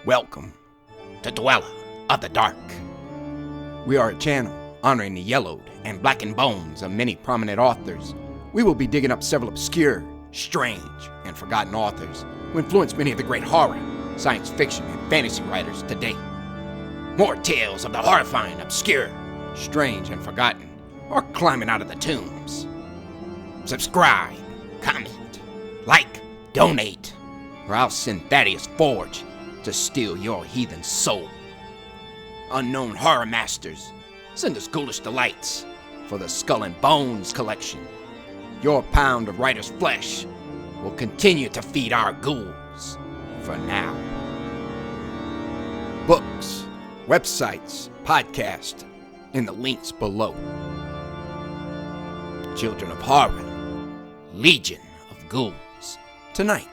Welcome to Dweller of the Dark. We are a channel honoring the yellowed and blackened bones of many prominent authors. We will be digging up several obscure, strange, and forgotten authors who influenced many of the great horror, science fiction, and fantasy writers today. More tales of the horrifying, obscure, strange, and forgotten are climbing out of the tombs. Subscribe, comment, like, donate, or I'll send Thaddeus Forge to steal your heathen soul. Unknown horror masters, send us ghoulish delights for the Skull and Bones collection. Your pound of writer's flesh will continue to feed our ghouls for now. Books, websites, podcasts, in the links below. Children of Horror, Legion of Ghouls. Tonight,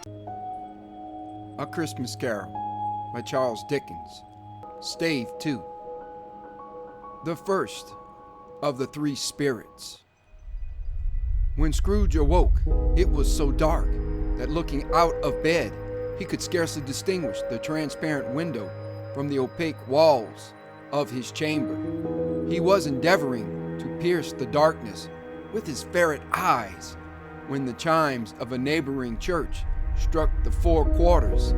A Christmas Carol by Charles Dickens. Stave 2. The first of the three spirits. When Scrooge awoke, it was so dark that looking out of bed, he could scarcely distinguish the transparent window from the opaque walls of his chamber. He was endeavoring to pierce the darkness with his ferret eyes when the chimes of a neighboring church struck the 4 quarters,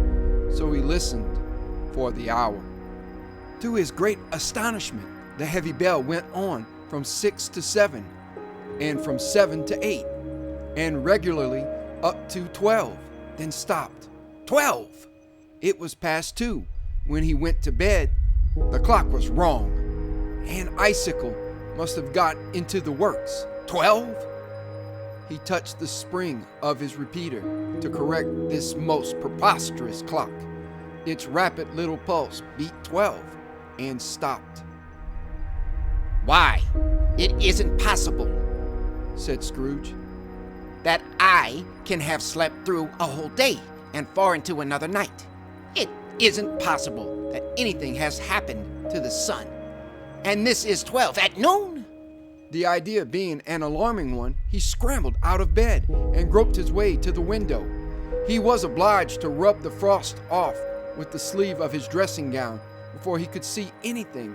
so he listened for the hour. To his great astonishment, the heavy bell went on from 6 to 7, and from 7 to 8, and regularly up to 12, then stopped. 12! It was past 2 when he went to bed. The clock was wrong. An icicle must have got into the works. 12? He touched the spring of his repeater to correct this most preposterous clock. Its rapid little pulse beat 12 and stopped. "Why, it isn't possible," said Scrooge, "that I can have slept through a whole day and far into another night. It isn't possible that anything has happened to the sun. And this is 12 at noon." The idea being an alarming one, he scrambled out of bed and groped his way to the window. He was obliged to rub the frost off with the sleeve of his dressing gown before he could see anything,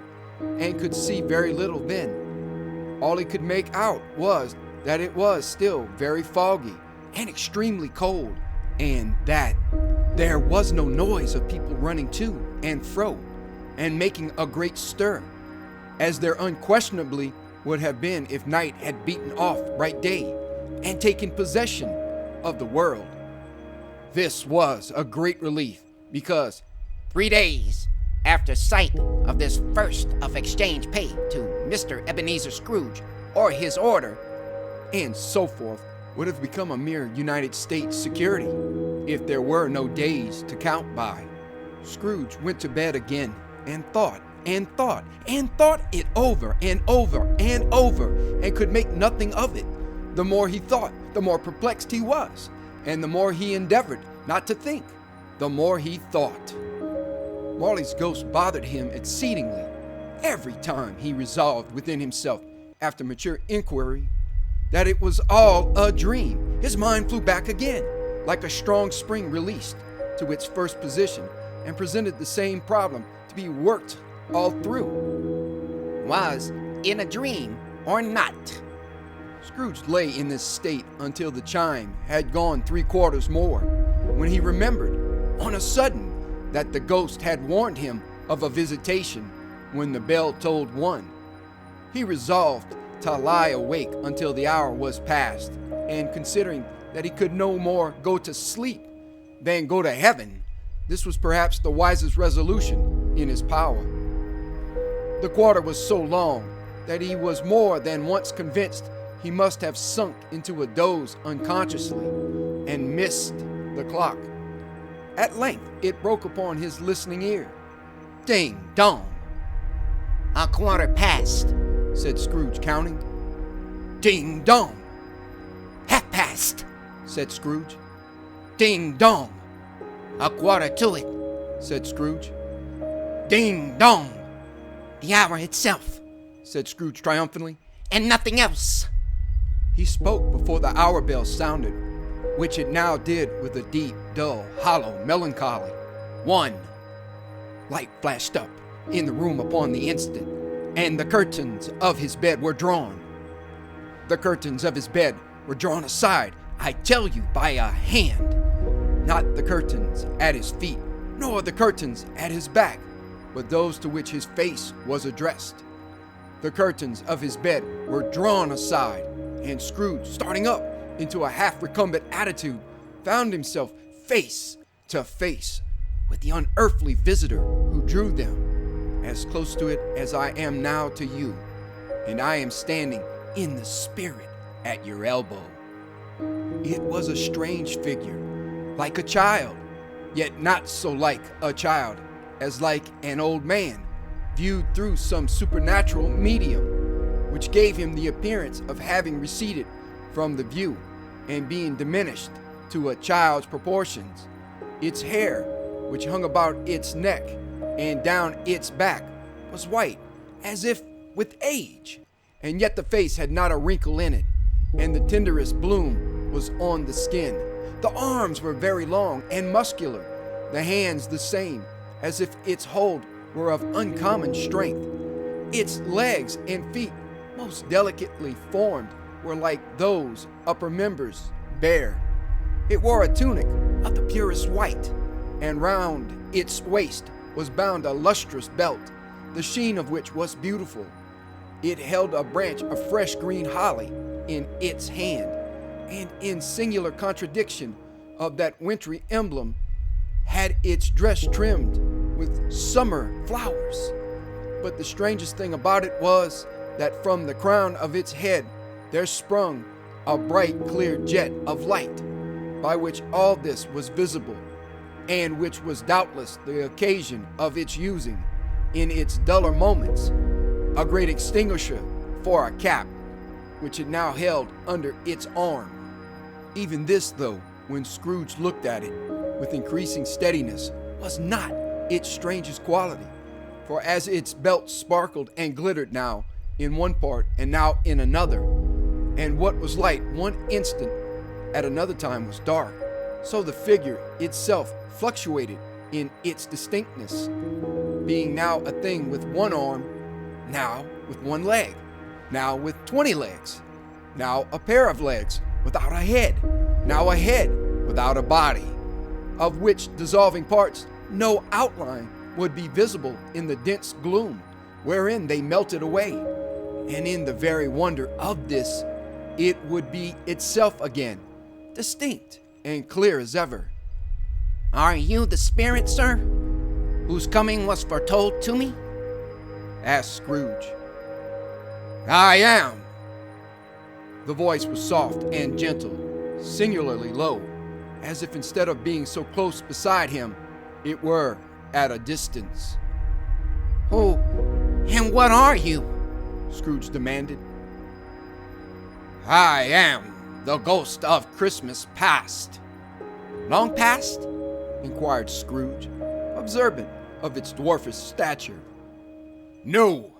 and could see very little then. All he could make out was that it was still very foggy and extremely cold, and that there was no noise of people running to and fro and making a great stir, as there unquestionably would have been if night had beaten off bright day and taken possession of the world. This was a great relief, because 3 days after sight of this first of exchange paid to Mr. Ebenezer Scrooge, or his order, and so forth, would have become a mere United States security if there were no days to count by. Scrooge went to bed again and thought and thought and thought it over and over and over, and could make nothing of it. The more he thought, the more perplexed he was, and the more he endeavored not to think, the more he thought. Marley's ghost bothered him exceedingly. Every time he resolved within himself, after mature inquiry, that it was all a dream, his mind flew back again, like a strong spring released, to its first position, and presented the same problem to be worked all through. Was in a dream or not? Scrooge lay in this state until the chime had gone 3 quarters more, when he remembered, on a sudden, that the ghost had warned him of a visitation when the bell tolled 1. He resolved to lie awake until the hour was past, and considering that he could no more go to sleep than go to heaven, this was perhaps the wisest resolution in his power. The quarter was so long that he was more than once convinced he must have sunk into a doze unconsciously and missed the clock. At length it broke upon his listening ear. Ding dong! "A quarter past," said Scrooge, counting. Ding dong! "Half past," said Scrooge. Ding dong! "A quarter to it," said Scrooge. Ding dong! "The hour itself," said Scrooge triumphantly. "And nothing else." He spoke before the hour bell sounded, which it now did with a deep, dull, hollow melancholy. 1. Light flashed up in the room upon the instant, and the curtains of his bed were drawn. The curtains of his bed were drawn aside, I tell you, by a hand. Not the curtains at his feet, nor the curtains at his back, but those to which his face was addressed. The curtains of his bed were drawn aside, and Scrooge, starting up into a half-recumbent attitude, found himself face to face with the unearthly visitor who drew them, as close to it as I am now to you, and I am standing in the spirit at your elbow. It was a strange figure, like a child, yet not so like a child as like an old man viewed through some supernatural medium, which gave him the appearance of having receded from the view and being diminished to a child's proportions. Its hair, which hung about its neck and down its back, was white, as if with age, and yet the face had not a wrinkle in it, and the tenderest bloom was on the skin. The arms were very long and muscular, the hands the same, as if its hold were of uncommon strength. Its legs and feet, most delicately formed, were like those upper members, bare. It wore a tunic of the purest white, and round its waist was bound a lustrous belt, the sheen of which was beautiful. It held a branch of fresh green holly in its hand, and in singular contradiction of that wintry emblem, had its dress trimmed with summer flowers. But the strangest thing about it was that from the crown of its head there sprung a bright, clear jet of light, by which all this was visible, and which was doubtless the occasion of its using, in its duller moments, a great extinguisher for a cap, which it now held under its arm. Even this, though, when Scrooge looked at it with increasing steadiness, was not its strangest quality, for as its belt sparkled and glittered now in one part and now in another, and what was light one instant at another time was dark, so the figure itself fluctuated in its distinctness, being now a thing with one arm, now with one leg, now with 20 legs, now a pair of legs without a head, now a head without a body, of which dissolving parts no outline would be visible in the dense gloom wherein they melted away, and in the very wonder of this, it would be itself again, distinct and clear as ever. Are you the spirit, sir, whose coming was foretold to me? Asked Scrooge. I am. The voice was soft and gentle, singularly low, as if instead of being so close beside him, it were at a distance. Who and what are you? Scrooge demanded. I am the ghost of Christmas past. Long past? Inquired Scrooge, observant of its dwarfish stature. No,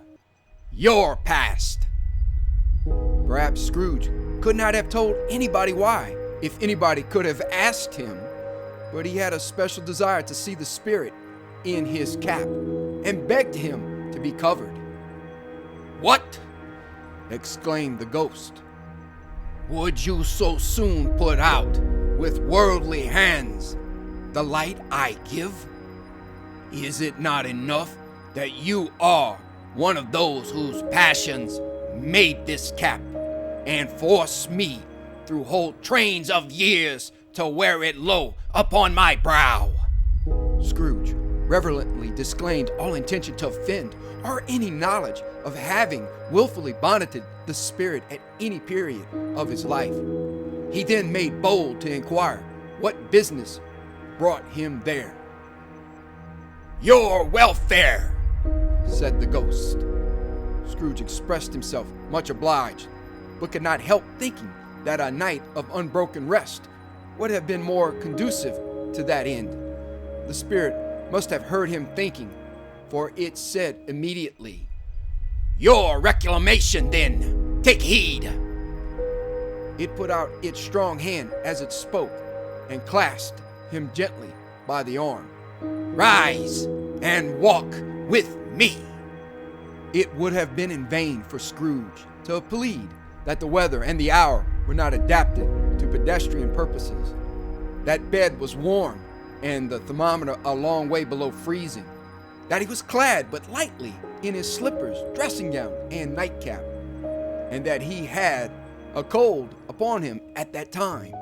your past. Perhaps Scrooge could not have told anybody why, if anybody could have asked him, but he had a special desire to see the spirit in his cap, and begged him to be covered. What? Exclaimed the ghost. Would you so soon put out, with worldly hands, the light I give? Is it not enough that you are one of those whose passions made this cap, and forced me through whole trains of years to wear it low upon my brow? Scrooge reverently disclaimed all intention to offend or any knowledge of having willfully bonneted the spirit at any period of his life. He then made bold to inquire what business brought him there. Your welfare, said the ghost. Scrooge expressed himself much obliged, but could not help thinking that a night of unbroken rest would have been more conducive to that end. The spirit must have heard him thinking, for it said immediately, Your reclamation, then! Take heed! It put out its strong hand as it spoke, and clasped him gently by the arm. Rise, and walk with me." It would have been in vain for Scrooge to plead that the weather and the hour were not adapted to pedestrian purposes. That bed was warm and the thermometer a long way below freezing. That he was clad but lightly in his slippers, dressing gown, and nightcap. And that he had a cold upon him at that time.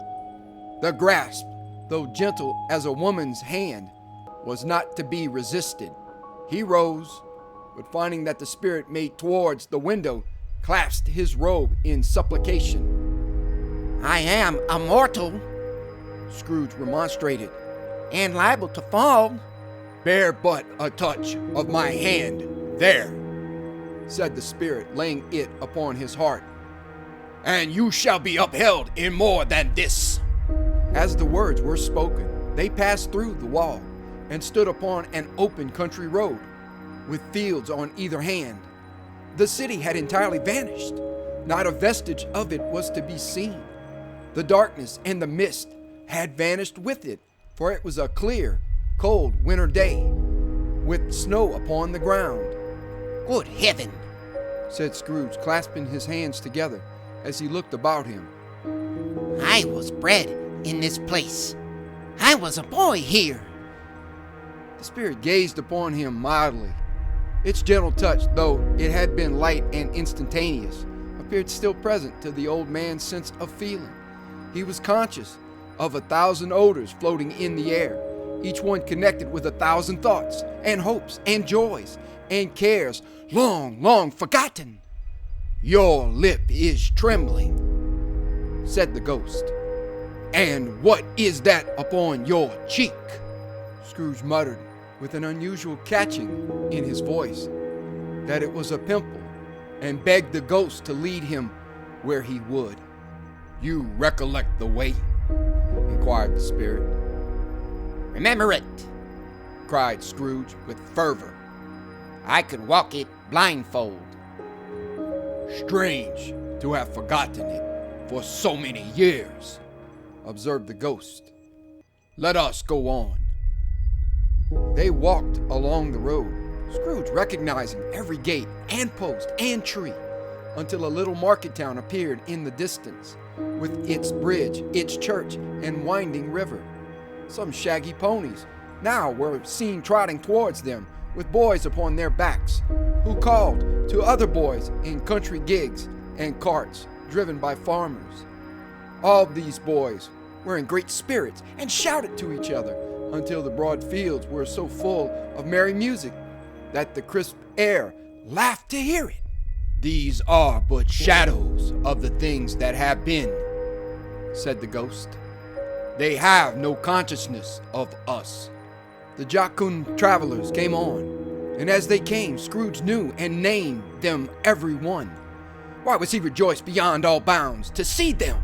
The grasp, though gentle as a woman's hand, was not to be resisted. He rose, but finding that the spirit made towards the window, clasped his robe in supplication. "I am a mortal," Scrooge remonstrated. "and liable to fall." "Bear but a touch of my hand there," said the spirit, laying it upon his heart, "and you shall be upheld in more than this." As the words were spoken, they passed through the wall and stood upon an open country road, with fields on either hand. The city had entirely vanished. Not a vestige of it was to be seen. The darkness and the mist had vanished with it, for it was a clear, cold winter day, with snow upon the ground. "Good heaven," said Scrooge, clasping his hands together as he looked about him. "I was bred in this place. I was a boy here." The spirit gazed upon him mildly. Its gentle touch, though it had been light and instantaneous, appeared still present to the old man's sense of feeling. He was conscious of 1,000 odors floating in the air, each one connected with 1,000 thoughts and hopes and joys and cares long, long forgotten. "Your lip is trembling," said the ghost. "And what is that upon your cheek?" Scrooge muttered, with an unusual catching in his voice, that it was a pimple, and begged the ghost to lead him where he would. "You recollect the way?" inquired the spirit. "Remember it," cried Scrooge with fervor. "I could walk it blindfold." "Strange to have forgotten it for so many years," observed the ghost. "Let us go on." They walked along the road, Scrooge recognizing every gate and post and tree, until a little market town appeared in the distance, with its bridge, its church, and winding river. Some shaggy ponies now were seen trotting towards them, with boys upon their backs, who called to other boys in country gigs and carts driven by farmers. All these boys were in great spirits and shouted to each other until the broad fields were so full of merry music that the crisp air laughed to hear it. "These are but shadows of the things that have been," said the ghost. "They have no consciousness of us." The jocund travelers came on, and as they came, Scrooge knew and named them every one. Why was he rejoiced beyond all bounds to see them?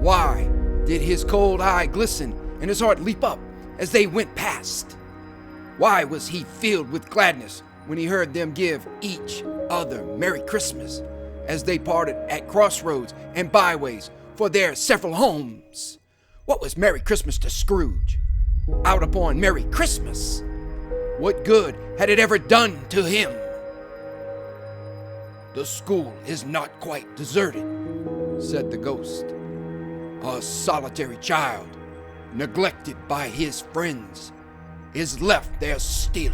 Why did his cold eye glisten and his heart leap up as they went past? Why was he filled with gladness when he heard them give each other Merry Christmas as they parted at crossroads and byways for their several homes? What was Merry Christmas to Scrooge? Out upon Merry Christmas, what good had it ever done to him? "The school is not quite deserted," said the ghost. "A solitary child, neglected by his friends, is left there still."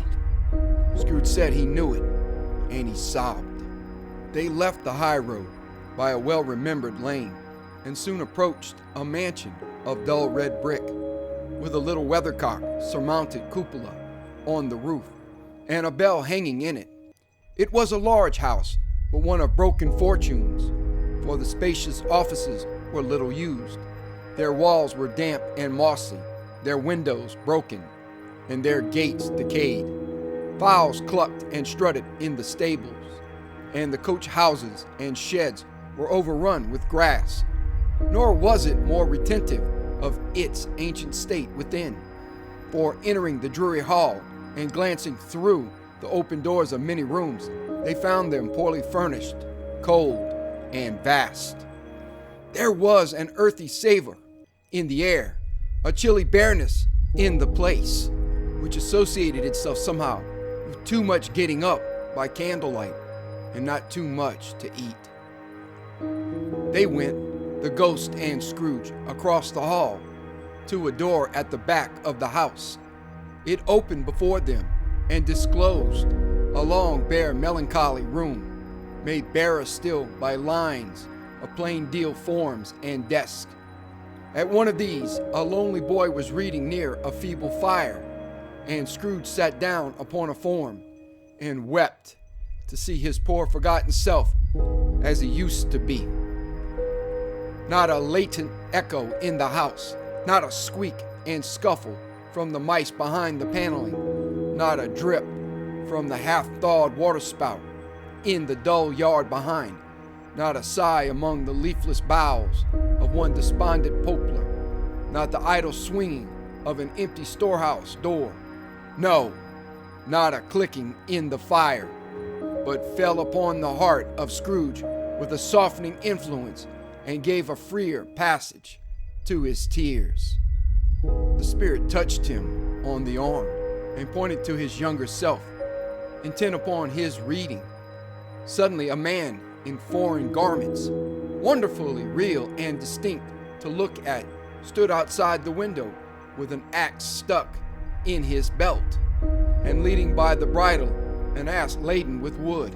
Scrooge said he knew it, and he sobbed. They left the high road by a well-remembered lane, and soon approached a mansion of dull red brick, with a little weathercock surmounted cupola on the roof, and a bell hanging in it. It was a large house, but one of broken fortunes, for the spacious offices were little used. Their walls were damp and mossy, their windows broken, and their gates decayed. Fowls clucked and strutted in the stables, and the coach houses and sheds were overrun with grass. Nor was it more retentive of its ancient state within, for entering the dreary hall and glancing through the open doors of many rooms, they found them poorly furnished, cold, and vast. There was an earthy savor in the air, a chilly bareness in the place, which associated itself somehow with too much getting up by candlelight and not too much to eat. They went, the ghost and Scrooge, across the hall to a door at the back of the house. It opened before them and disclosed a long, bare, melancholy room, made barer still by lines of plain deal forms and desks. At one of these, a lonely boy was reading near a feeble fire, and Scrooge sat down upon a form and wept to see his poor forgotten self as he used to be. Not a latent echo in the house, not a squeak and scuffle from the mice behind the paneling, not a drip from the half-thawed waterspout in the dull yard behind, not a sigh among the leafless boughs of one despondent poplar, not the idle swinging of an empty storehouse door. No, not a clicking in the fire, but fell upon the heart of Scrooge with a softening influence and gave a freer passage to his tears. The spirit touched him on the arm and pointed to his younger self, intent upon his reading. Suddenly a man in foreign garments, wonderfully real and distinct to look at, stood outside the window with an axe stuck in his belt and leading by the bridle an ass laden with wood.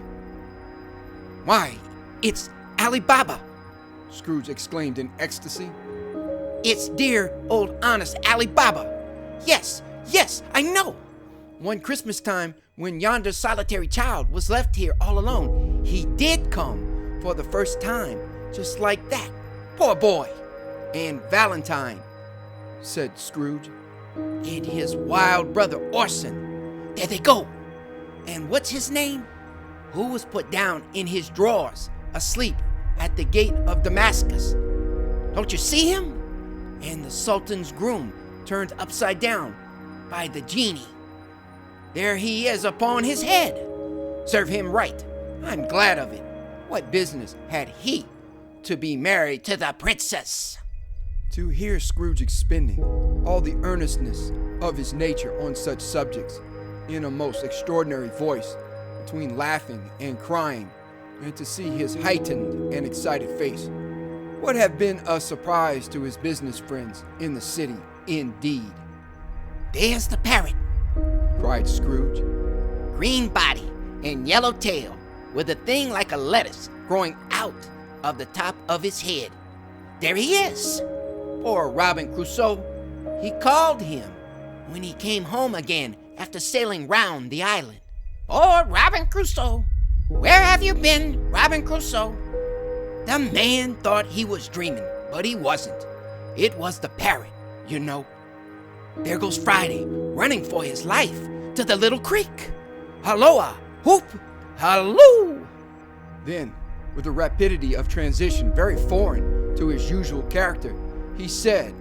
Why, it's Ali Baba! Scrooge exclaimed in ecstasy. It's dear old honest Ali Baba. Yes, I know. One Christmas time, when yonder solitary child was left here all alone, he did come for the first time, just like that. Poor boy. And Valentine, said Scrooge, and his wild brother Orson. There they go. And what's his name? Who was put down in his drawers, asleep at the gate of Damascus. Don't you see him? And the Sultan's groom turned upside down by the genie. There he is upon his head. Serve him right. I'm glad of it. What business had he to be married to the princess? To hear Scrooge expending all the earnestness of his nature on such subjects in a most extraordinary voice, between laughing and crying, and to see his heightened and excited face, would have been a surprise to his business friends in the city indeed. There's the parrot, cried Scrooge. Green body and yellow tail, with a thing like a lettuce growing out of the top of his head. There he is. Poor Robin Crusoe. He called him when he came home again after sailing round the island. Oh, Robin Crusoe, where have you been, Robin Crusoe? The man thought he was dreaming, but he wasn't. It was the parrot, you know. There goes Friday, running for his life to the little creek. Halloa, whoop, halloo. Then, with a rapidity of transition very foreign to his usual character, he said,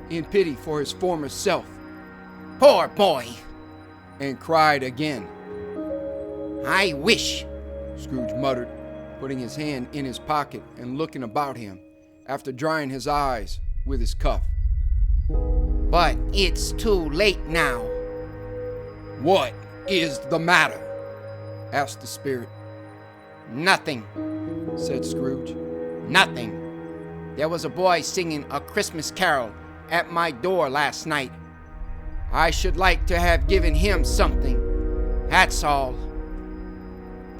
in pity for his former self, Poor boy, and cried again. I wish, Scrooge muttered, putting his hand in his pocket and looking about him after drying his eyes with his cuff. But it's too late now. What is the matter? Asked the spirit. Nothing, said Scrooge. Nothing. There was a boy singing a Christmas carol at my door last night. I should like to have given him something. That's all.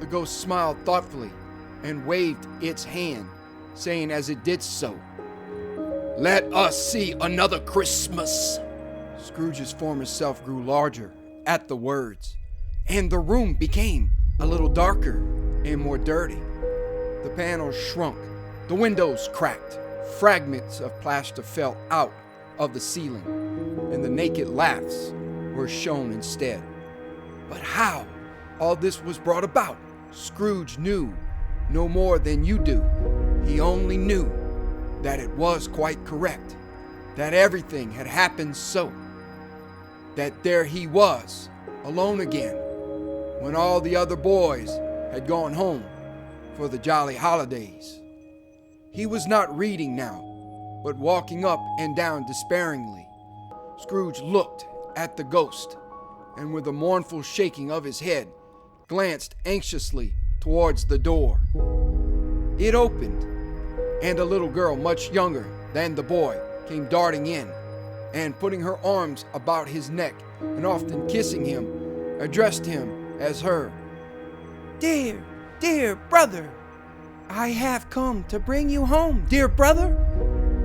The ghost smiled thoughtfully and waved its hand, saying as it did so, Let us see another Christmas. Scrooge's former self grew larger at the words, and the room became a little darker and more dirty. The panels shrunk, the windows cracked, fragments of plaster fell out of the ceiling, and the naked laughs were shown instead. But how all this was brought about, Scrooge knew no more than you do. He only knew that it was quite correct, that everything had happened so, that there he was, alone again, when all the other boys had gone home for the jolly holidays. He was not reading now, but walking up and down despairingly. Scrooge looked at the ghost and with a mournful shaking of his head, glanced anxiously towards the door. It opened, and a little girl much younger than the boy came darting in, and putting her arms about his neck and often kissing him, addressed him as her "Dear, dear brother, I have come to bring you home, dear brother,"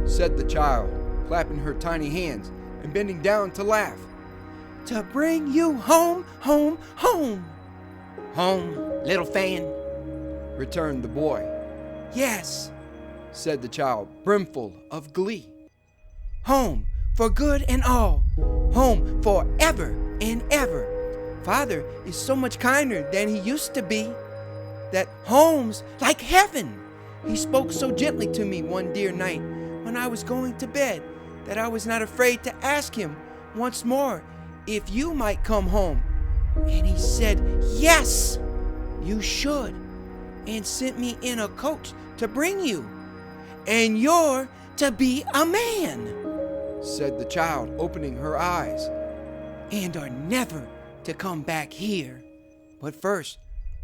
said the child, clapping her tiny hands and bending down to laugh. "To bring you home, home, home." Home, little fan? returned the boy. "Yes," said the child, brimful of glee. "Home for good and all, home for ever and ever. Father is so much kinder than he used to be, that home's like heaven. He spoke so gently to me one dear night when I was going to bed that I was not afraid to ask him once more if you might come home. And he said, 'Yes, you should,' and sent me in a coach to bring you. And you're to be a man," said the child, opening her eyes, "and are never to come back here. But first,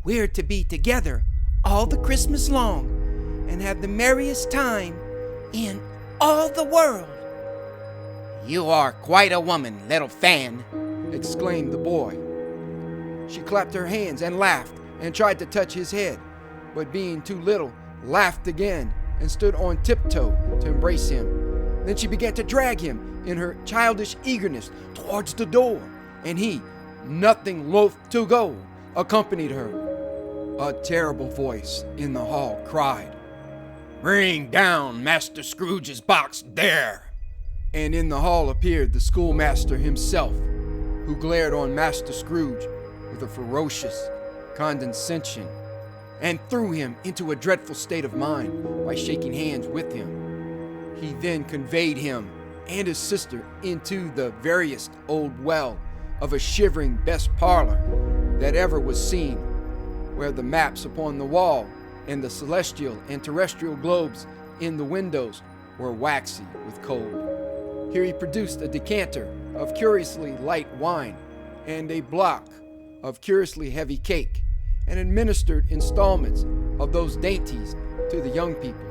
we're to be together all the Christmas long and have the merriest time in all the world." You are quite a woman, little fan, exclaimed the boy. She clapped her hands and laughed and tried to touch his head, but being too little, laughed again and stood on tiptoe to embrace him. Then she began to drag him in her childish eagerness towards the door, and he, nothing loath to go, accompanied her. A terrible voice in the hall cried, "Bring down Master Scrooge's box there!" And in the hall appeared the schoolmaster himself, who glared on Master Scrooge with a ferocious condescension, and threw him into a dreadful state of mind by shaking hands with him. He then conveyed him and his sister into the veriest old well of a shivering best parlor that ever was seen, where the maps upon the wall and the celestial and terrestrial globes in the windows were waxy with cold. Here he produced a decanter of curiously light wine and a block of curiously heavy cake, and administered installments of those dainties to the young people,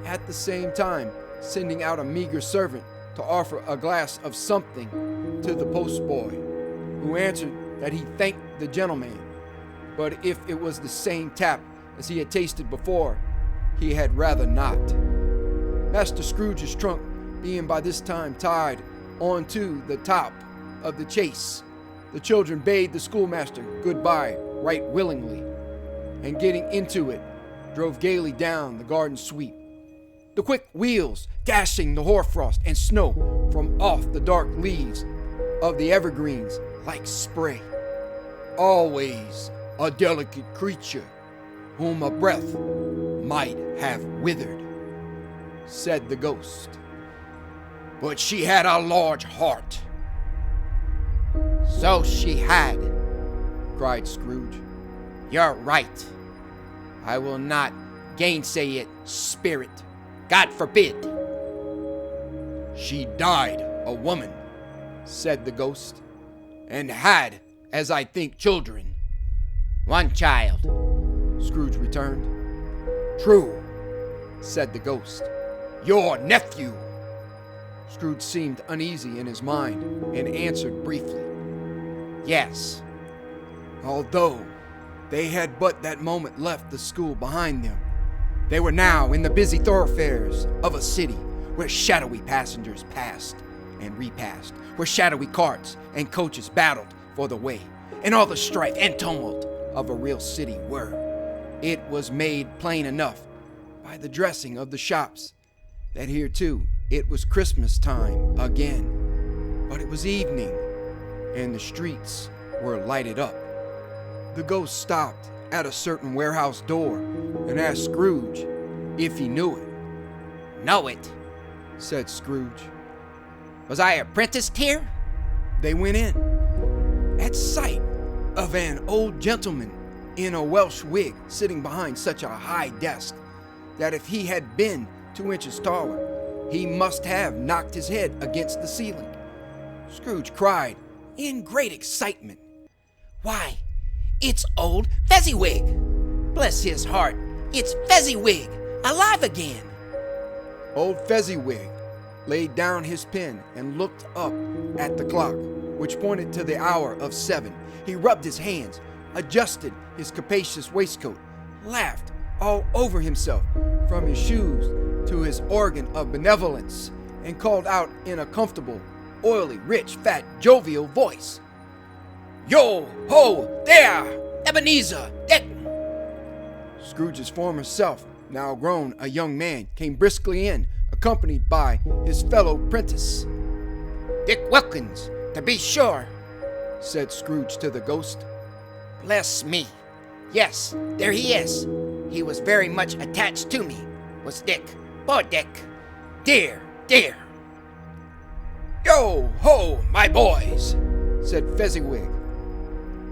at the same time sending out a meager servant to offer a glass of something to the postboy, who answered that he thanked the gentleman, but if it was the same tap as he had tasted before, he had rather not. Master Scrooge's trunk being by this time tied onto the top of the chaise, the children bade the schoolmaster goodbye right willingly, and getting into it, drove gaily down the garden sweep, the quick wheels dashing the hoarfrost and snow from off the dark leaves of the evergreens like spray. Always a delicate creature, whom a breath might have withered, said the ghost. But she had a large heart. So she had, cried Scrooge. You're right. I will not gainsay it, spirit. God forbid. She died a woman, said the ghost, and had, as I think, children. One child, Scrooge returned. True, said the ghost. Your nephew. Scrooge seemed uneasy in his mind and answered briefly. Yes. Although they had but that moment left the school behind them, they were now in the busy thoroughfares of a city where shadowy passengers passed and repassed, where shadowy carts and coaches battled for the way, and all the strife and tumult of a real city were. It was made plain enough by the dressing of the shops that here too it was Christmas time again, but it was evening and the streets were lighted up. The ghost stopped at a certain warehouse door and asked Scrooge if he knew it. Know it, said Scrooge. Was I apprenticed here? They went in, at sight of an old gentleman in a Welsh wig sitting behind such a high desk that if he had been 2 inches taller, he must have knocked his head against the ceiling. Scrooge cried in great excitement. Why, it's old Fezziwig! Bless his heart, it's Fezziwig, alive again! Old Fezziwig laid down his pen and looked up at the clock, which pointed to the hour of 7. He rubbed his hands, adjusted his capacious waistcoat, laughed all over himself, from his shoes to his organ of benevolence, and called out in a comfortable, oily, rich, fat, jovial voice, "Yo ho there, Ebenezer Dick!" Scrooge's former self, now grown a young man, came briskly in, accompanied by his fellow prentice. "Dick Wilkins, to be sure," said Scrooge to the ghost. "Bless me. Yes, there he is. He was very much attached to me, was Dick. Poor Dick. Dear, dear." "Yo ho, my boys," said Fezziwig.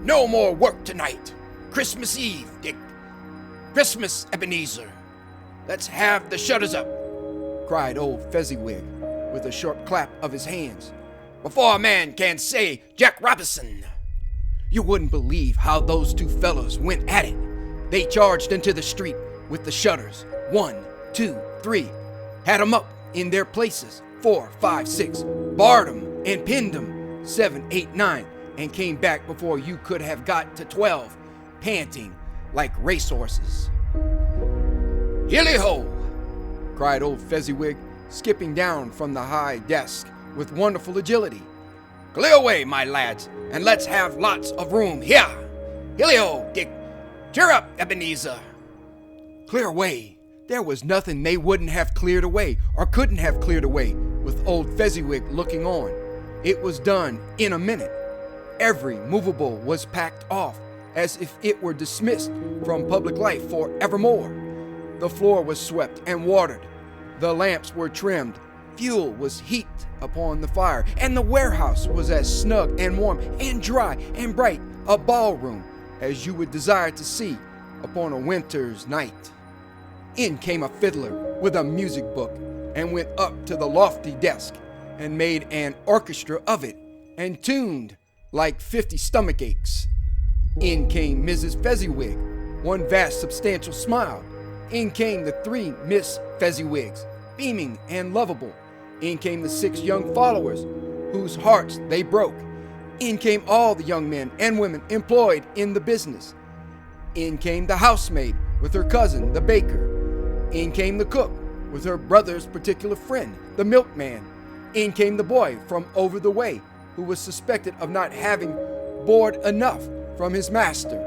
"No more work tonight. Christmas Eve, Dick. Christmas, Ebenezer. Let's have the shutters up," cried old Fezziwig, with a short clap of his hands, "before a man can say Jack Robinson." You wouldn't believe how those two fellows went at it. They charged into the street with the shutters. 1, 2, 3. Had 'em up in their places. 4, 5, 6. Barred 'em and pinned 'em. 7, 8, 9. And came back before you could have got to 12, panting like racehorses. "Hilly-ho!" cried old Fezziwig, skipping down from the high desk with wonderful agility. "Clear away, my lads, and let's have lots of room here. Hilly-ho, Dick! Cheer up, Ebenezer!" Clear away! There was nothing they wouldn't have cleared away, or couldn't have cleared away, with old Fezziwig looking on. It was done in a minute. Every movable was packed off, as if it were dismissed from public life for evermore. The floor was swept and watered. The lamps were trimmed. Fuel was heaped upon the fire, and the warehouse was as snug and warm and dry and bright a ballroom as you would desire to see upon a winter's night. In came a fiddler with a music book, and went up to the lofty desk, and made an orchestra of it, and tuned like 50 stomach aches. In came Mrs. Fezziwig, one vast substantial smile. In came the 3 Miss Fezziwigs, beaming and lovable. In came the 6 young followers, whose hearts they broke. In came all the young men and women employed in the business. In came the housemaid with her cousin, the baker. In came the cook with her brother's particular friend, the milkman. In came the boy from over the way, who was suspected of not having board enough from his master,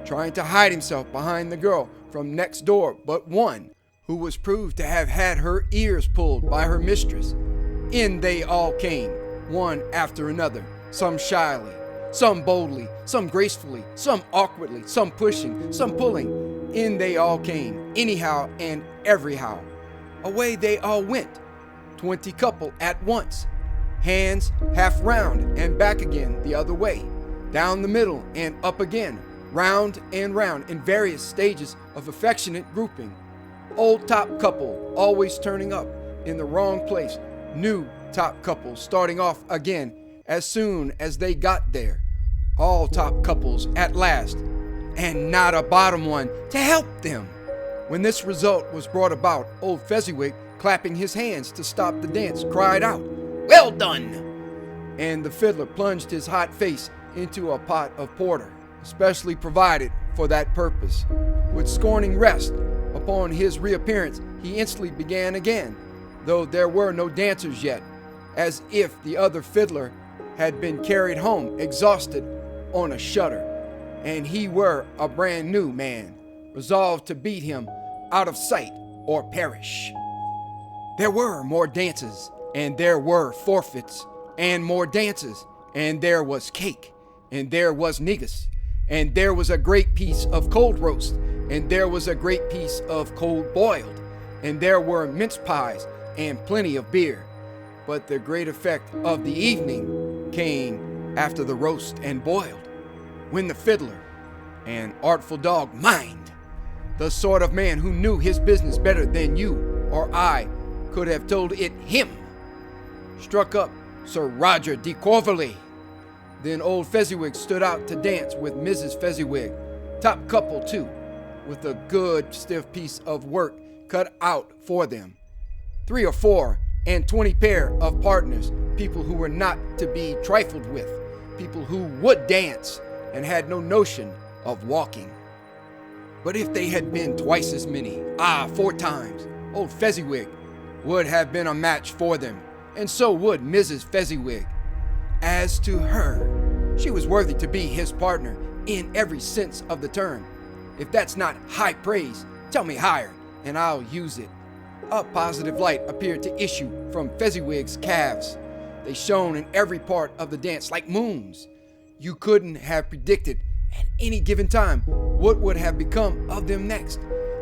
trying to hide himself behind the girl from next door but one, who was proved to have had her ears pulled by her mistress. In they all came, one after another, some shyly, some boldly, some gracefully, some awkwardly, some pushing, some pulling. In they all came, anyhow and everyhow. Away they all went, 20 couple at once, hands half round and back again the other way, down the middle and up again, round and round in various stages of affectionate grouping. Old top couple always turning up in the wrong place, new top couple starting off again as soon as they got there, all top couples at last, and not a bottom one to help them. When this result was brought about, old Fezziwig, clapping his hands to stop the dance, cried out, "Well done!" And the fiddler plunged his hot face into a pot of porter, specially provided for that purpose. With scorning rest upon his reappearance, he instantly began again, though there were no dancers yet, as if the other fiddler had been carried home exhausted on a shutter, and he were a brand new man, resolved to beat him out of sight or perish. There were more dances, and there were forfeits, and more dances, and there was cake, and there was negus, and there was a great piece of cold roast, and there was a great piece of cold boiled, and there were mince pies and plenty of beer. But the great effect of the evening came after the roast and boiled, when the fiddler, an artful dog, mind, the sort of man who knew his business better than you or I could have told it him, struck up Sir Roger de Coverley, Then old Fezziwig stood out to dance with Mrs. Fezziwig, top couple too, with a good stiff piece of work cut out for them. 3 or 4 and 20 pair of partners, people who were not to be trifled with, people who would dance and had no notion of walking. But if they had been twice as many, 4 times, old Fezziwig would have been a match for them, and so would Mrs. Fezziwig. As to her, she was worthy to be his partner in every sense of the term. If that's not high praise, tell me higher, and I'll use it. A positive light appeared to issue from Fezziwig's calves. They shone in every part of the dance like moons. You couldn't have predicted at any given time what would have become of them next.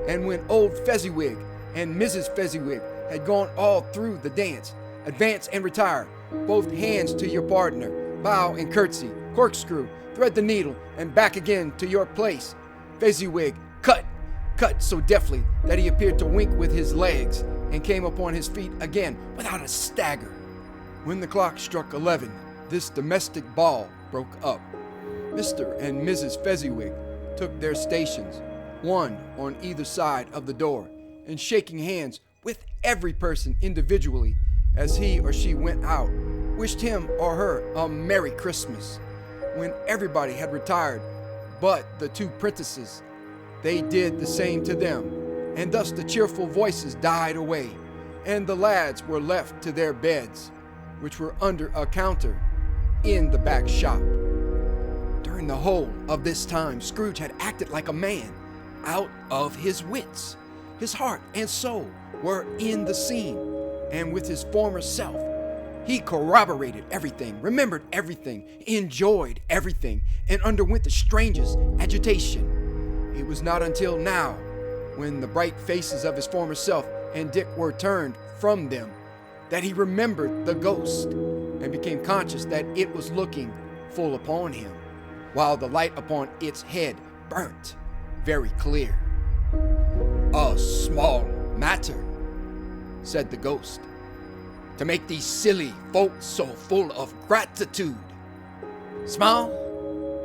And when old Fezziwig and Mrs. Fezziwig had gone all through the dance, advance and retire, both hands to your partner, bow and curtsy, corkscrew, thread the needle, and back again to your place, Fezziwig cut so deftly that he appeared to wink with his legs and came upon his feet again without a stagger. When the clock struck 11, this domestic ball broke up. Mr. and Mrs. Fezziwig took their stations, one on either side of the door, and shaking hands with every person individually as he or she went out, wished him or her a Merry Christmas. When everybody had retired but the 2 prentices, they did the same to them, and thus the cheerful voices died away, and the lads were left to their beds, which were under a counter in the back shop. During the whole of this time, Scrooge had acted like a man out of his wits. His heart and soul were in the scene, and with his former self, he corroborated everything, remembered everything, enjoyed everything, and underwent the strangest agitation. It was not until now, when the bright faces of his former self and Dick were turned from them, that he remembered the ghost and became conscious that it was looking full upon him, while the light upon its head burnt very clear. "A small matter," said the ghost, "to make these silly folks so full of gratitude." "Small?"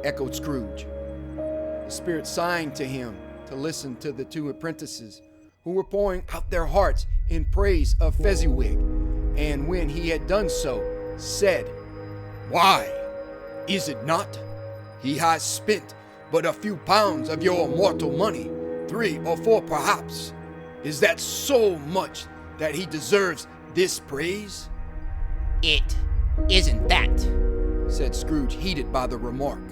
echoed Scrooge. The spirit signed to him to listen to the 2 apprentices, who were pouring out their hearts in praise of Fezziwig, and when he had done so, said, "Why, is it not? He has spent but a few pounds of your mortal money, 3 or 4 perhaps. Is that so much that he deserves this praise?" "It isn't that," said Scrooge, heated by the remark,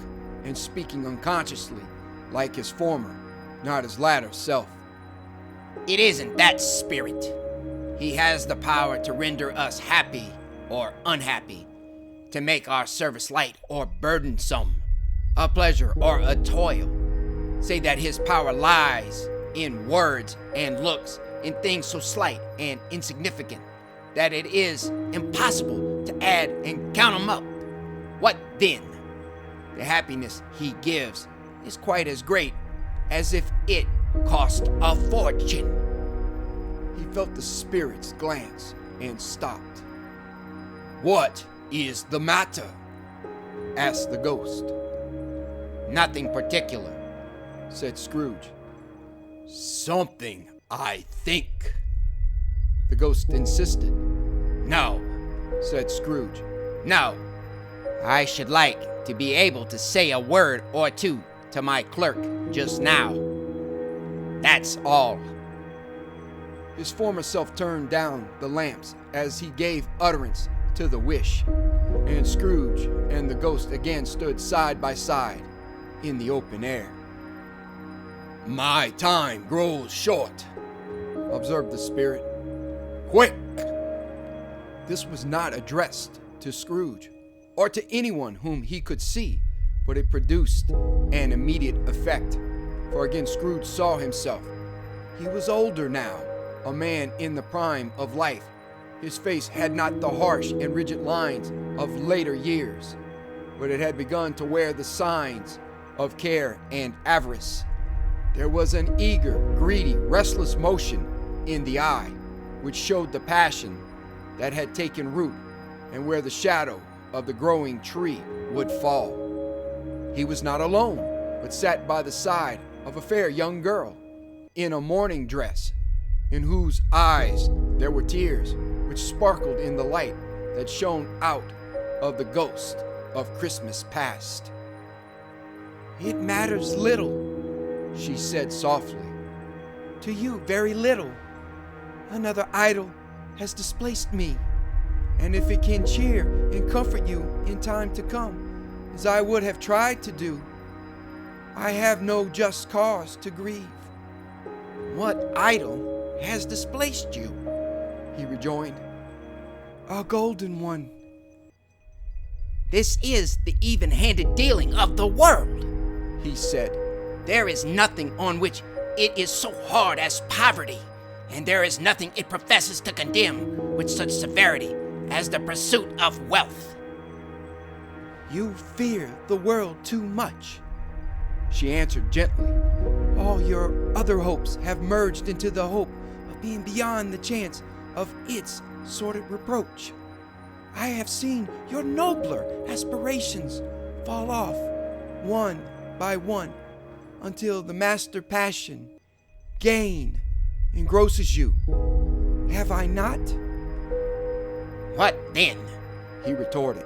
and speaking unconsciously, like his former, not his latter self. "It isn't that, spirit. He has the power to render us happy or unhappy, to make our service light or burdensome, a pleasure or a toil. Say that his power lies in words and looks, in things so slight and insignificant that it is impossible to add and count 'em up. What then? The happiness he gives is quite as great as if it cost a fortune." He felt the spirit's glance and stopped. "What is the matter?" asked the ghost. "Nothing particular," said Scrooge. "Something, I think," the ghost insisted. "No," said Scrooge. "No. I should like to be able to say a word or 2 to my clerk just now. That's all." His former self turned down the lamps as he gave utterance to the wish, and Scrooge and the ghost again stood side by side in the open air. "My time grows short," observed the spirit. "Quick!" This was not addressed to Scrooge, or to anyone whom he could see, but it produced an immediate effect, for again Scrooge saw himself. He was older now, a man in the prime of life. His face had not the harsh and rigid lines of later years, but it had begun to wear the signs of care and avarice. There was an eager, greedy, restless motion in the eye, which showed the passion that had taken root, and where the shadow of the growing tree would fall. He was not alone, but sat by the side of a fair young girl in a mourning dress, in whose eyes there were tears which sparkled in the light that shone out of the ghost of Christmas past. "It matters little," she said softly. "To you, very little. Another idol has displaced me, and if it can cheer and comfort you in time to come, as I would have tried to do, I have no just cause to grieve." "What idol has displaced you?" he rejoined. "A golden one." "This is the even-handed dealing of the world," he said. "There is nothing on which it is so hard as poverty, and there is nothing it professes to condemn with such severity as the pursuit of wealth." "You fear the world too much," she answered gently. "All your other hopes have merged into the hope of being beyond the chance of its sordid reproach. I have seen your nobler aspirations fall off, one by one, until the master passion, gain, engrosses you. Have I not?" "What then?" he retorted.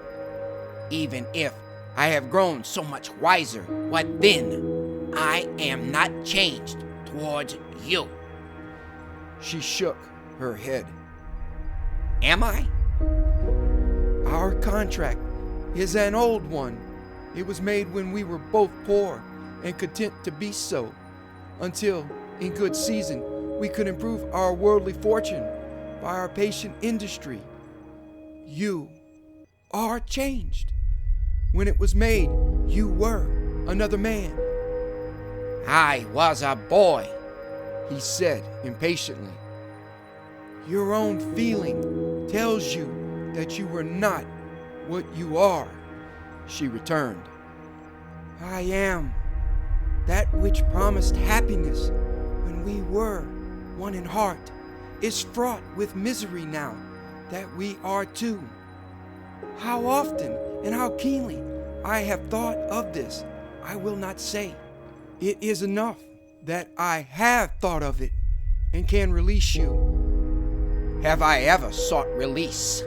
"Even if I have grown so much wiser, what then? I am not changed towards you." She shook her head. "Am I?" "Our contract is an old one. It was made when we were both poor and content to be so, until, in good season, we could improve our worldly fortune by our patient industry. You are changed. When it was made, you were another man." "I was a boy," he said impatiently. "Your own feeling tells you that you were not what you are," she returned. "I am that which promised happiness when we were one in heart is fraught with misery now that we are two. How often and how keenly I have thought of this, I will not say. It is enough that I have thought of it and can release you." "Have I ever sought release?"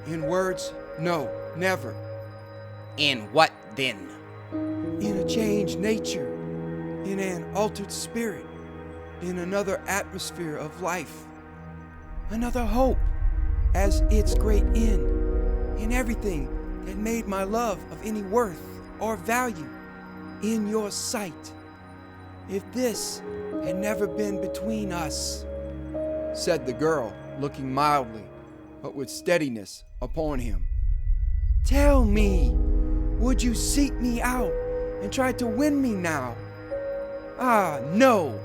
"In words, no, never." "In what then?" "In a changed nature, in an altered spirit, in another atmosphere of life, another hope as its great end, in everything that made my love of any worth or value in your sight. If this had never been between us," said the girl, looking mildly, but with steadiness, upon him. "Tell me, would you seek me out and try to win me now?" "Ah, no."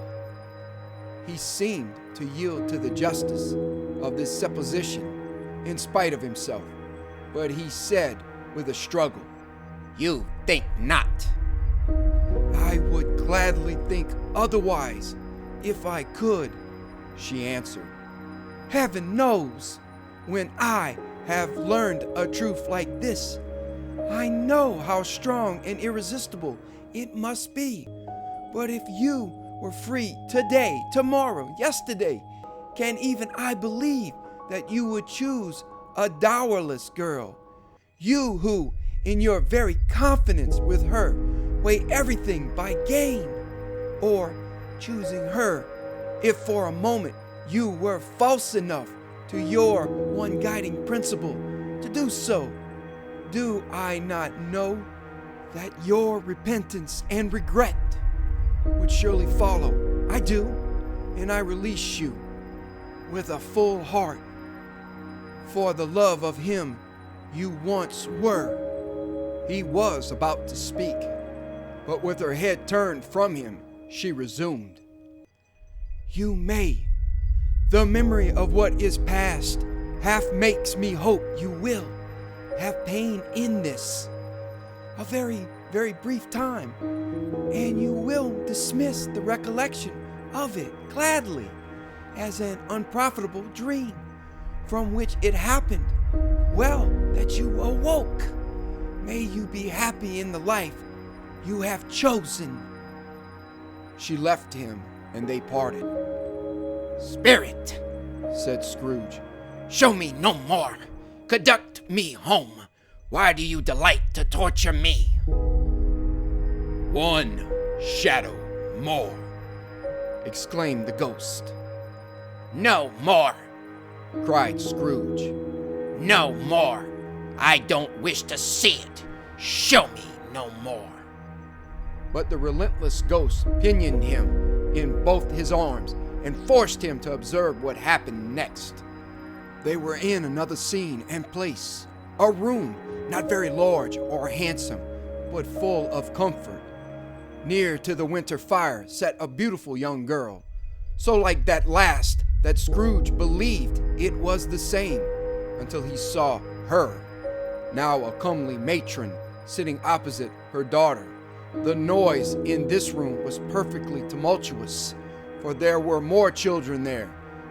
He seemed to yield to the justice of this supposition in spite of himself, but he said with a struggle, "You think not." "I would gladly think otherwise if I could," she answered. "Heaven knows, when I have learned a truth like this, I know how strong and irresistible it must be. But if you were free today, tomorrow, yesterday, can even I believe that you would choose a dowerless girl? You who, in your very confidence with her, weigh everything by gain? Or choosing her, if for a moment you were false enough to your one guiding principle to do so, do I not know that your repentance and regret would surely follow? I do, and I release you with a full heart for the love of him you once were." He was about to speak, but with her head turned from him, she resumed. "You may. The memory of what is past half makes me hope you will have pain in this, a very, very brief time, and you will dismiss the recollection of it gladly as an unprofitable dream from which it happened well that you awoke. May you be happy in the life you have chosen." She left him, and they parted. "Spirit," said Scrooge. "show me no more. Conduct me home. Why do you delight to torture me?" "One shadow more," exclaimed the ghost. "No more. Cried Scrooge. No more. I don't wish to see it. Show me no more." But the relentless ghost pinioned him in both his arms and forced him to observe what happened next. They were in another scene and place, a room not very large or handsome, but full of comfort. Near to the winter fire sat a beautiful young girl, so like that last that Scrooge believed it was the same, until he saw her, now a comely matron, sitting opposite her daughter. The noise in this room was perfectly tumultuous, for there were more children there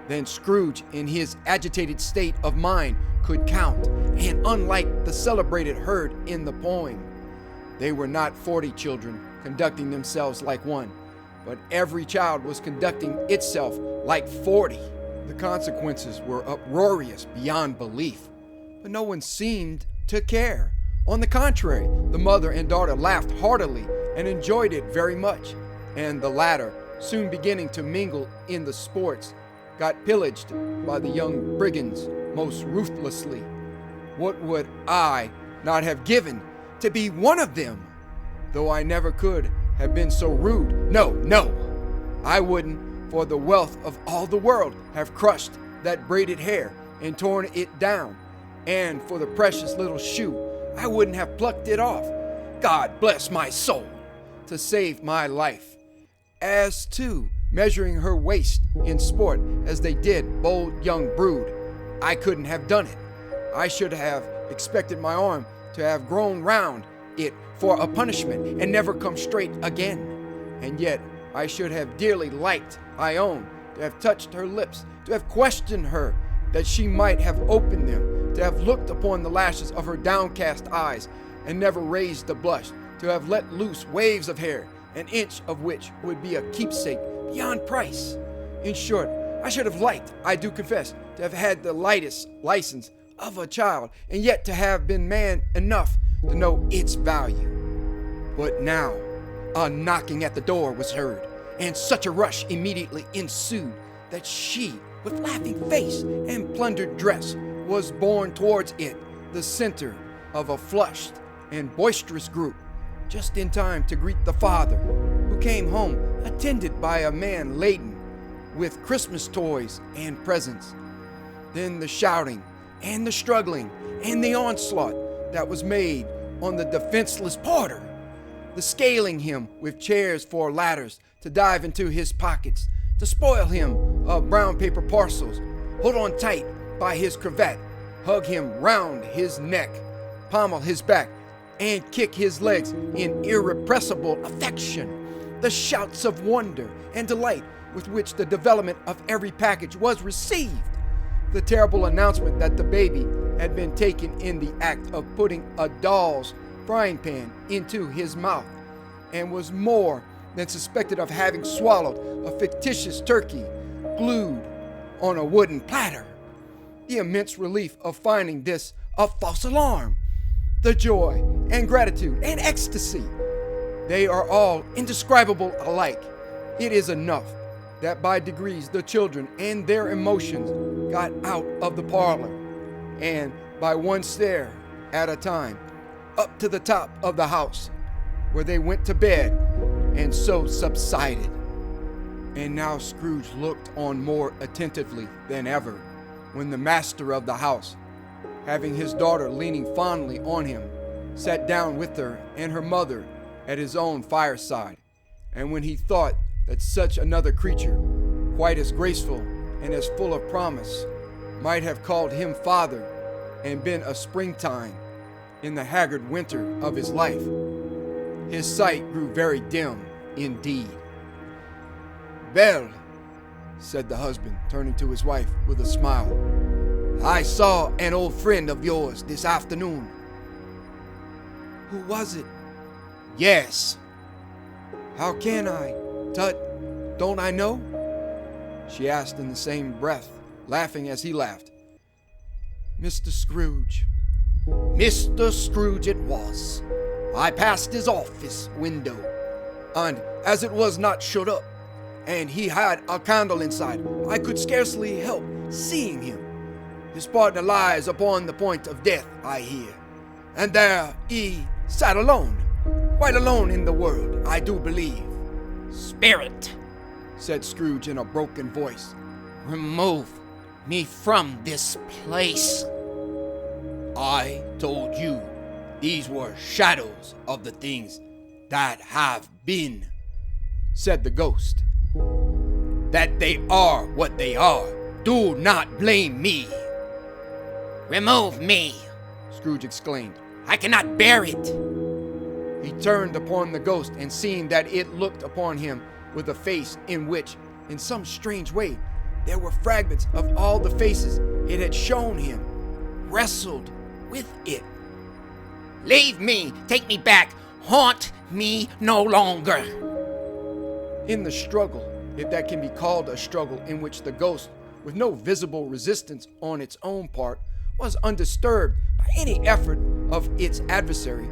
than Scrooge in his agitated state of mind could count, and unlike the celebrated herd in the poem, they were not 40 children conducting themselves like one, but every child was conducting itself like 40. The consequences were uproarious beyond belief, but no one seemed to care. On the contrary, the mother and daughter laughed heartily and enjoyed it very much, and the latter, soon beginning to mingle in the sports, got pillaged by the young brigands most ruthlessly. What would I not have given to be one of them? Though I never could have been so rude. No, I wouldn't, for the wealth of all the world, have crushed that braided hair and torn it down, and for the precious little shoe, I wouldn't have plucked it off. God bless my soul, to save my life. As to measuring her waist in sport as they did bold young brood, I couldn't have done it. I should have expected my arm to have grown round it for a punishment and never come straight again. And yet I should have dearly liked, I own, to have touched her lips, to have questioned her, that she might have opened them, to have looked upon the lashes of her downcast eyes and never raised a blush, to have let loose waves of hair, an inch of which would be a keepsake beyond price. In short, I should have liked, I do confess, to have had the lightest license of a child, and yet to have been man enough to know its value. But now, a knocking at the door was heard, and such a rush immediately ensued that she, with laughing face and plundered dress, was borne towards it, the center of a flushed and boisterous group, just in time to greet the father, who came home attended by a man laden with Christmas toys and presents. Then the shouting and the struggling and the onslaught that was made on the defenseless porter, the scaling him with chairs for ladders to dive into his pockets, to spoil him of brown paper parcels, hold on tight by his cravat, hug him round his neck, pommel his back, and kick his legs in irrepressible affection, the shouts of wonder and delight with which the development of every package was received, the terrible announcement that the baby had been taken in the act of putting a doll's frying pan into his mouth, and was more than suspected of having swallowed a fictitious turkey glued on a wooden platter, the immense relief of finding this a false alarm, the joy and gratitude and ecstasy, they are all indescribable alike. It is enough that by degrees the children and their emotions got out of the parlor, and by one stair at a time, up to the top of the house, where they went to bed and so subsided. And now Scrooge looked on more attentively than ever when the master of the house, having his daughter leaning fondly on him, sat down with her and her mother at his own fireside, and when he thought that such another creature, quite as graceful and as full of promise, might have called him father and been a springtime in the haggard winter of his life, his sight grew very dim indeed. "Well," said the husband, turning to his wife with a smile, "I saw an old friend of yours this afternoon." Who was it? Yes. How can I? Tut, don't I know? She asked in the same breath, laughing as he laughed. Mr. Scrooge. Mr. Scrooge it was. I passed his office window, And as it was not shut up, and he had a candle inside, I could scarcely help seeing him. His partner lies upon the point of death, I hear. And there he sat alone, quite alone in the world, I do believe. Spirit, Said Scrooge in a broken voice. remove me from this place. I told you these were shadows of the things that have been, said the ghost. That they are what they are. Do not blame me. Remove me. Scrooge exclaimed. I cannot bear it. He turned upon the ghost, and seeing that it looked upon him with a face in which, in some strange way, there were fragments of all the faces it had shown him, wrestled with it. Leave me. Take me back. Haunt me no longer. In the struggle, if that can be called a struggle, in which the ghost, with no visible resistance on its own part, was undisturbed by any effort of its adversary,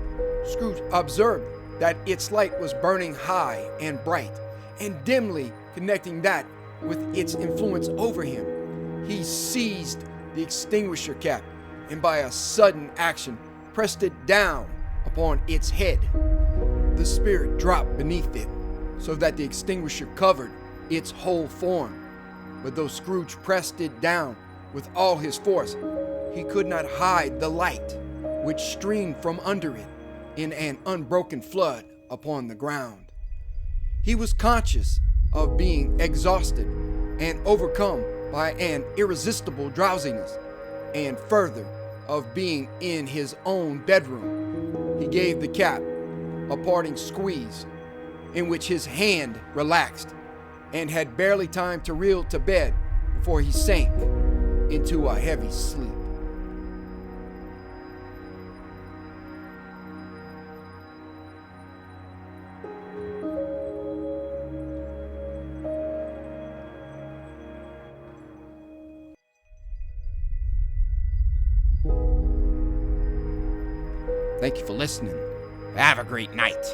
Scrooge observed that its light was burning high and bright, and dimly connecting that with its influence over him. He seized the extinguisher cap, and by a sudden action pressed it down upon its head. The spirit dropped beneath it, so that the extinguisher covered its whole form. But though Scrooge pressed it down with all his force, he could not hide the light which streamed from under it in an unbroken flood upon the ground. He was conscious of being exhausted and overcome by an irresistible drowsiness, and further, of being in his own bedroom. He gave the cap a parting squeeze, in which his hand relaxed, and had barely time to reel to bed before he sank into a heavy sleep. Thank you for listening. Have a great night.